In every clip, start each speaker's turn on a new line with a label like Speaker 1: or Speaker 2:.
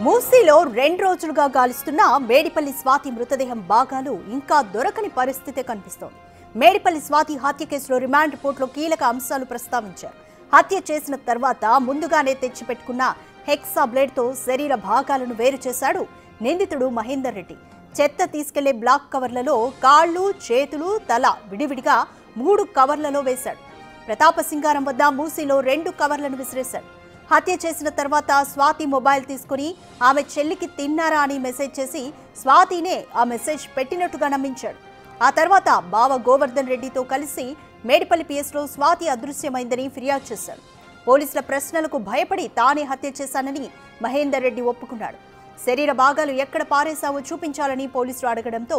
Speaker 1: మూసీలో 2 రోజులుగా గాలిస్తున్న మేడిపల్లి స్వాతి మృతదేహం భాగాలు ఇంకా దొరకని పరిస్థితి కనిపిస్తోంది. మేడిపల్లి స్వాతి హత్య కేసులో రిమాండ్ రిపోర్టులో కీలక అంశాలు ప్రస్తావించారు. హత్య చేసిన తర్వాత ముందుగానే తెచ్చిపెట్టుకున్న హెక్సా బ్లేడ్తో శరీర భాగాలను వేరు చేశాడు నిందితుడు మహేందర్ రెడ్డి. చెత్త తీసుకెళ్లే బ్లాక్ కవర్లలో కాళ్లు, చేతులు, తల విడివిడిగా 3 కవర్లలో వేశాడు. ప్రతాపసింగారం వద్ద మూసీలో 2 కవర్లను విసిరేశాడు. హత్య చేసిన తర్వాత స్వాతి మొబైల్ తీసుకుని ఆమె చెల్లికి తిన్నారా అని మెసేజ్ చేసి స్వాతినే ఆ మెసేజ్ పెట్టినట్టుగా నమ్మించాడు. ఆ తర్వాత బావ గోవర్ధన్ రెడ్డితో కలిసి మేడిపల్లి పిఎస్లో స్వాతి అదృశ్యమైందని ఫిర్యాదు చేశాడు. పోలీసుల ప్రశ్నలకు భయపడి తానే హత్య చేశానని మహేందర్ రెడ్డి ఒప్పుకున్నాడు. శరీర భాగాలు ఎక్కడ పారేశావో చూపించాలని పోలీసులు అడగడంతో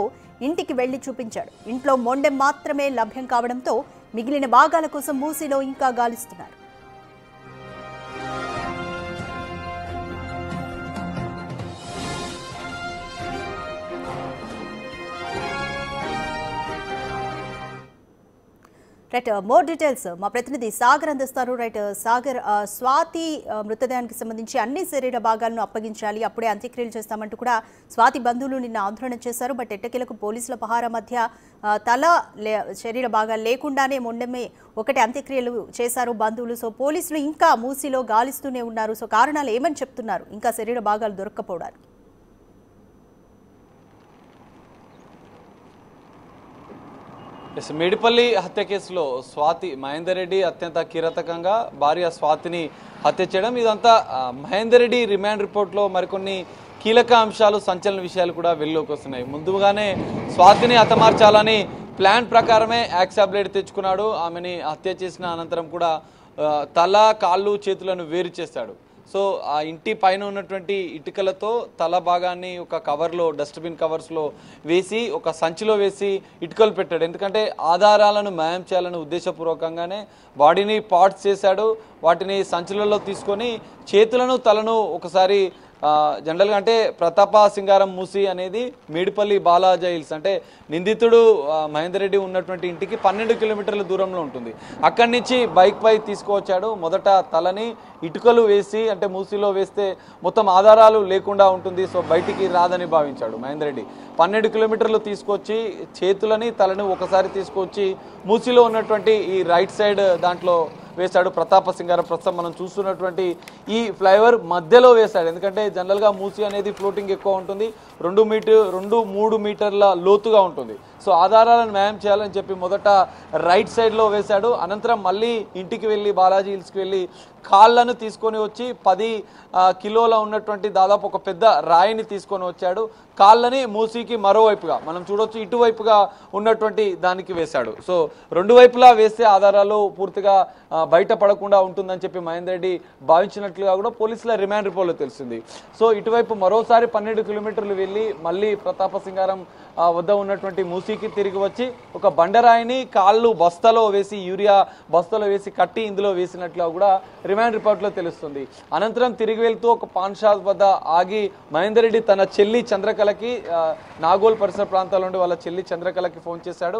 Speaker 1: ఇంటికి వెళ్లి చూపించాడు. ఇంట్లో మొండెం మాత్రమే లభ్యం కావడంతో మిగిలిన భాగాల కోసం మూసీలో ఇంకా గాలిస్తున్నారు. రైట్, మోర్ డీటెయిల్స్ మా ప్రతినిధి సాగర్ అందిస్తారు. రైట్ సాగర్, స్వాతి మృతదేహానికి సంబంధించి అన్ని శరీర భాగాలను అప్పగించాలి, అప్పుడే అంత్యక్రియలు చేస్తామంటూ కూడా స్వాతి బంధువులు నిన్న ఆందోళన చేశారు. బట్ ఎట్టకేలకు పోలీసుల పహారా మధ్య తల శరీర భాగాలు లేకుండానే మొండమే ఒకటి అంత్యక్రియలు చేశారు బంధువులు. సో పోలీసులు ఇంకా మూసీలో గాలిస్తూనే ఉన్నారు. సో కారణాలు ఏమని చెప్తున్నారు ఇంకా శరీర భాగాలు దొరక్కపోవడానికి?
Speaker 2: మేడిపల్లి హత్య కేసులో స్వాతి మహేందర్ రెడ్డి అత్యంత కీలకంగా భార్య స్వాతిని హత్య చేయడం, ఇదంతా మహేందర్ రెడ్డి రిమాండ్ రిపోర్ట్లో మరికొన్ని కీలక అంశాలు, సంచలన విషయాలు కూడా వెలుగులోకి వస్తున్నాయి. ముందుగానే స్వాతిని హతమార్చాలని ప్లాన్ ప్రకారమే యాక్సా బ్లేడ్ తెచ్చుకున్నాడు. ఆమెని హత్య చేసిన అనంతరం కూడా తల, కాళ్ళు, చేతులను వేరు చేస్తాడు. సో ఆ ఇంటి పైన ఉన్నటువంటి ఇటుకలతో తల భాగాన్ని ఒక కవర్లో, డస్ట్బిన్ కవర్స్లో వేసి ఒక సంచిలో వేసి ఇటుకలు పెట్టాడు. ఎందుకంటే ఆధారాలను మాయం చేయాలని ఉద్దేశపూర్వకంగానే బాడీని పార్ట్స్ చేశాడు. వాటిని సంచులలో తీసుకొని చేతులను, తలను ఒకసారి జనరల్గా అంటే ప్రతాపసింగారం మూసి అనేది మేడిపల్లి బాలాజీ హిల్స్ అంటే నిందితుడు మహేందర్ రెడ్డి ఉన్నటువంటి ఇంటికి 12 కిలోమీటర్ల దూరంలో ఉంటుంది. అక్కడి నుంచి బైక్ పై తీసుకువచ్చాడు. మొదట తలని ఇటుకలు వేసి, అంటే మూసీలో వేస్తే మొత్తం ఆధారాలు లేకుండా ఉంటుంది, సో బయటికి రాదని భావించాడు మహేందర్ రెడ్డి. 12 కిలోమీటర్లు తీసుకొచ్చి చేతులని, తలని ఒకసారి తీసుకొచ్చి మూసీలో ఉన్నటువంటి ఈ రైట్ సైడ్ దాంట్లో వేశాడు. ప్రతాపసింగారం ప్రస్తుతం మనం చూస్తున్నటువంటి ఈ ఫ్లైఓవర్ మధ్యలో వేశాడు. ఎందుకంటే జనరల్గా మూసీ అనేది ఫ్లోటింగ్ ఎక్కువ ఉంటుంది, 2-3 మీటర్ల లోతుగా ఉంటుంది. సో ఆధారాలను న్యాయం చేయాలని చెప్పి మొదట రైట్ సైడ్లో వేశాడు. అనంతరం మళ్ళీ ఇంటికి వెళ్ళి బాలాజీ హిల్స్కి వెళ్ళి కాళ్ళను తీసుకొని వచ్చి 10 కిలోల ఉన్నటువంటి దాదాపు ఒక పెద్ద రాయిని తీసుకొని వచ్చాడు. కాళ్ళని మూసీకి మరోవైపుగా మనం చూడొచ్చు, ఇటువైపుగా ఉన్నటువంటి దానికి వేశాడు. సో 2 వైపులా వేస్తే ఆధారాలు పూర్తిగా బయటపడకుండా ఉంటుందని చెప్పి మహేందర్ రెడ్డి భావించినట్లుగా కూడా పోలీసుల రిమాండ్ రిపోర్ట్లో తెలిసింది. సో ఇటువైపు మరోసారి 12 కిలోమీటర్లు వెళ్ళి మళ్ళీ ప్రతాపసింగారం వద్ద ఉన్నటువంటి మూసీకి తిరిగి వచ్చి ఒక బండరాయిని కాళ్ళు బస్తాలో వేసి, యూరియా బస్తాలో వేసి కట్టి ఇందులో వేసినట్లుగా కూడా రిమాండ్ రిపోర్ట్లో తెలుస్తుంది. అనంతరం తిరిగి వెళ్తూ ఒక పాన్ షాప్ వద్ద ఆగి మహేందర్ రెడ్డి తన చెల్లి చంద్రకళకి, నాగోల్ పరిసర ప్రాంతాల్లో ఉండి వాళ్ళ చెల్లి చంద్రకళకి ఫోన్ చేశాడు.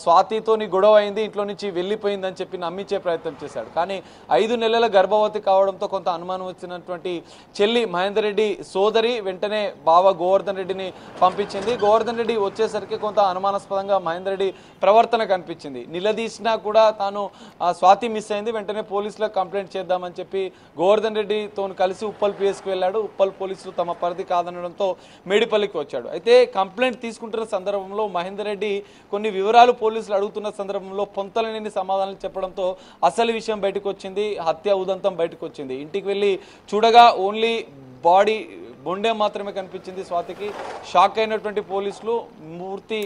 Speaker 2: స్వాతితోని గొడవ అయింది, ఇంట్లో నుంచి వెళ్ళిపోయిందని చెప్పి నమ్మించే ప్రయత్నం చేశాడు. కానీ 5 నెలల గర్భవతి కావడంతో కొంత అనుమానం వచ్చినటువంటి చెల్లి మహేందర్ రెడ్డి సోదరి వెంటనే బావ గోవర్ధన్ రెడ్డిని పంపించింది. గోవర్ధన్ రెడ్డి వచ్చేసరికి కొంత అనుమానాస్పదంగా మహేందర్ రెడ్డి ప్రవర్తన కనిపించింది. నిలదీసినా కూడా తాను స్వాతి మిస్ అయింది, వెంటనే పోలీసులకు కంప్లైంట్ చేద్దామని చెప్పి గోవర్ధన్ రెడ్డితో కలిసి ఉప్పల్ పిఎస్కి వెళ్ళాడు. ఉప్పల్ పోలీసులు తమ పరిధి కాదనడంతో మేడిపల్లికి వచ్చాడు. అయితే కంప్లైంట్ తీసుకుంటున్న సందర్భంలో మహేందర్ రెడ్డి కొన్ని వివరాలు పోలీసులు అడుగుతున్న సందర్భంలో పొంతలేని సమాధానాలు చెప్పడంతో అసలు విషయం బయటకు వచ్చింది, హత్య ఉదంతం బయటకు వచ్చింది. ఇంటికి వెళ్ళి చూడగా ఓన్లీ బాడీ బొండే మాత్రమే కనిపించింది. స్వాతికి షాక్ అయినటువంటి పోలీసులు మూర్తి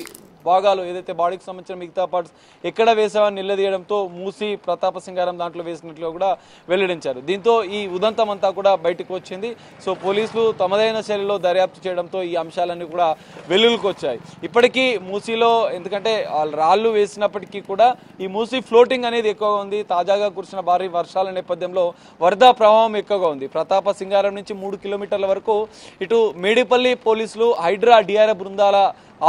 Speaker 2: భాగాలు ఏదైతే బాడీకి సంబంధించిన మిగతా పార్ట్స్ ఎక్కడ వేసావని నిలదీయడంతో మూసి ప్రతాపసింగారం దాంట్లో వేసినట్లు కూడా వెల్లడించారు. దీంతో ఈ ఉదంతం అంతా కూడా బయటకు వచ్చింది. సో పోలీసులు తమదైన శైలిలో దర్యాప్తు చేయడంతో ఈ అంశాలన్నీ కూడా వెలుగులోకి వచ్చాయి. ఇప్పటికీ మూసీలో ఎందుకంటే రాళ్లు వేసినప్పటికీ కూడా ఈ మూసీ ఫ్లోటింగ్ అనేది ఎక్కువగా ఉంది. తాజాగా కురిసిన భారీ వర్షాల నేపథ్యంలో వరద ప్రవాహం ఎక్కువగా ఉంది. ప్రతాపసింగారం నుంచి 3 కిలోమీటర్ల వరకు ఇటు మేడిపల్లి పోలీసులు హైడ్రా డిఆర్ఎఫ్ బృందాల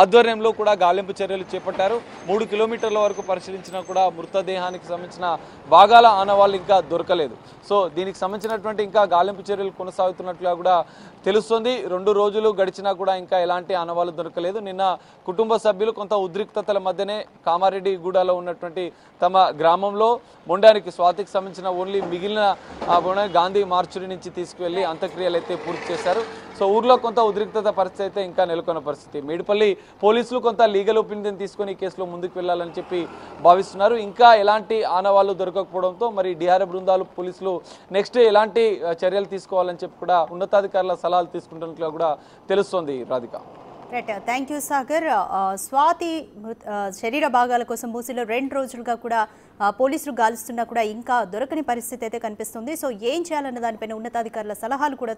Speaker 2: ఆధ్వర్యంలో కూడా గాలింపు చర్యలు చేపట్టారు. 3 కిలోమీటర్ల వరకు పరిశీలించినా కూడా మృతదేహానికి సంబంధించిన భాగాల ఆనవాళ్ళు ఇంకా దొరకలేదు. సో దీనికి సంబంధించినటువంటి ఇంకా గాలింపు చర్యలు కొనసాగుతున్నట్లుగా కూడా తెలుస్తుంది. 2 రోజులు గడిచినా కూడా ఇంకా ఎలాంటి ఆనవాళ్ళు దొరకలేదు. నిన్న కుటుంబ సభ్యులు కొంత ఉద్రిక్తతల మధ్యనే కామారెడ్డిగూడలో ఉన్నటువంటి తమ గ్రామంలో మొండానికి స్వాతికి సంబంధించిన ఓన్లీ మిగిలిన గాంధీ మార్చురి నుంచి తీసుకువెళ్లి అంత్యక్రియలు అయితే పూర్తి చేశారు. సో ఊర్లో కొంత ఉద్రిక్తత పరిస్థితి అయితే ఇంకా నెలకొన్న పరిస్థితి. మేడిపల్లి పోలీసులు కొంత లీగల్ ఒపీనియన్ తీసుకొని ఈ కేసులో ముందుకు వెళ్లాలని చెప్పి భావిస్తున్నారు. ఇంకా ఎలాంటి ఆనవాళ్లు దొరకకపోవడంతో మరి డిఆర్ఏ బృందాలు పోలీసులు నెక్స్ట్ ఎలాంటి చర్యలు తీసుకోవాలని చెప్పి కూడా ఉన్నతాధికారుల సలహాలు తీసుకుంటున్నట్లుగా కూడా తెలుస్తోంది. Radhika.
Speaker 1: Right, thank you Sagar. Swathi శరీర భాగాల కోసం మూసీలో 2 రోజులుగా కూడా పోలీసులు గాలిస్తున్నా కూడా ఇంకా దొరకని పరిస్థితి అయితే కనిపిస్తుంది. సో ఏం చేయాలన్న దానిపైన ఉన్నతాధికారుల సలహాలు కూడా